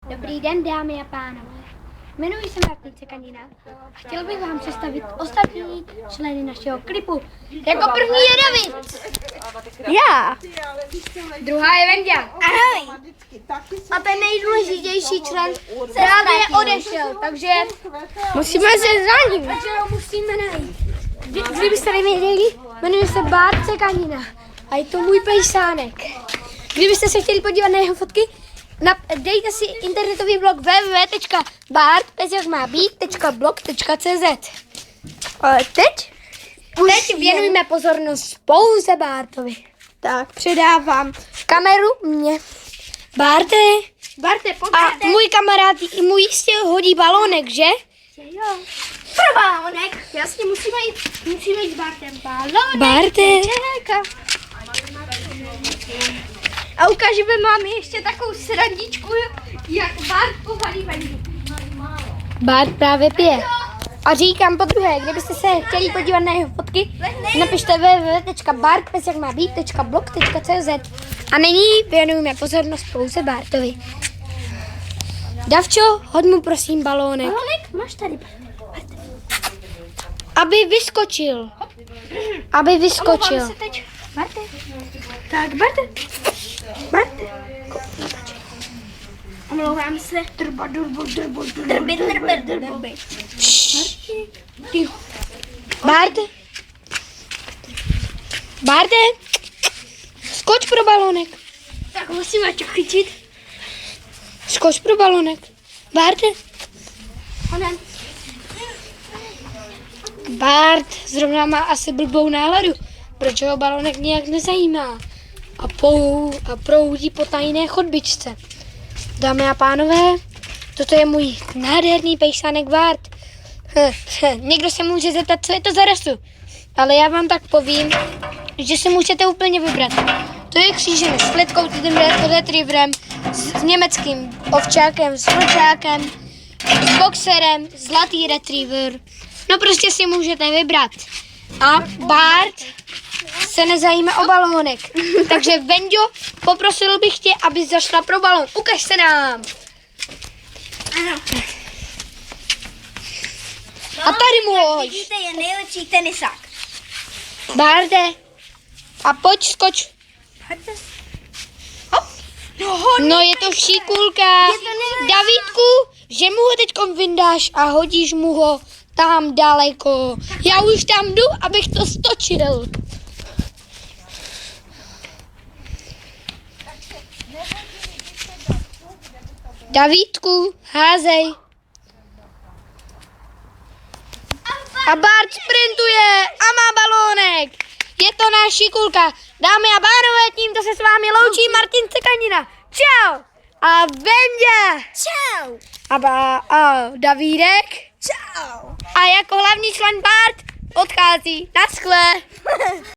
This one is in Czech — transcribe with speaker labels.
Speaker 1: Dobrý den, dámy a pánové. Jmenuji se Martin Cekanina. Chtěl bych vám představit ostatní členy našeho klipu. Jako první je David. Já. Druhá je Venďa. Ahoj. A ten nejdůležitější člen právě odešel, takže musíme se za ním. Takže ho musíme najít. Kdybyste nevěděli, jmenuje se Bart Cekanina. A je to můj pejsánek. Kdybyste se chtěli podívat na jeho fotky, dejte si internetový blog www.bart.blog.cz.
Speaker 2: Ale teď
Speaker 1: Věnujme pozornost pouze Bartovi.
Speaker 2: tak předávám
Speaker 1: Kameru mě. Barte,
Speaker 2: pojď.
Speaker 1: a můj kamarád mu jistě hodí balónek, že?
Speaker 2: Jo. Pro balónek. Jasně, musíme jít s Bartem. Balónek.
Speaker 1: Barte.
Speaker 2: Čeká. A ukážeme vám ještě takovou srandičku, jak Bart povalí Vendu.
Speaker 1: Bart právě pije. A říkám podruhé, kdybyste se chtěli podívat na jeho fotky, napište www.bart.blog.cz. A nyní věnujeme pozornost pouze Bartovi. Davčo, hoď mu prosím balónek.
Speaker 2: Balónek máš tady.
Speaker 1: Aby vyskočil. Aby vyskočil.
Speaker 2: Omlouvám se teď. Barte. Tak, Barte. Omlouvám se. Drby.
Speaker 1: Barte, skoč pro balónek.
Speaker 2: Tak musíme to chytit.
Speaker 1: Skoč pro balónek. Barte.
Speaker 2: Onen.
Speaker 1: Bart zrovna má asi blbou náladu, proč ho balónek nějak nezajímá a proudí po tajné chodbičce. Dámy a pánové, toto je můj nádherný pejsánek Bart. Někdo se může zeptat, co je to za rasu, ale já vám tak povím, že se můžete úplně vybrat. To je křížený s kletkovitým retrieverem, s německým ovčákem, s vlčákem, s boxerem, zlatý retriever. No prostě si můžete vybrat. A Bart se nezajímá o balónek. Takže Venďo, poprosil bych tě, aby zašla pro balón. Ukaž se nám.
Speaker 2: Ano.
Speaker 1: A tady mu hoď.
Speaker 2: Vidíte, je nejlepší tenisák.
Speaker 1: Barte. A pojď, skoč. No je to šikulka. Davidku, že mu ho teďkom vyndáš a hodíš mu ho tam daleko. Já už tam jdu, abych to stočil. Davidku, házej. A Bart sprintuje a má balónek. Je to náš šikulka. Dámy a pánové, tímto se s vámi loučí Martin Cekanina. Čau. A Venďa.
Speaker 2: Čau.
Speaker 1: A Davídek.
Speaker 2: Čau.
Speaker 1: A jako hlavní člen Bart odchází. Naschle.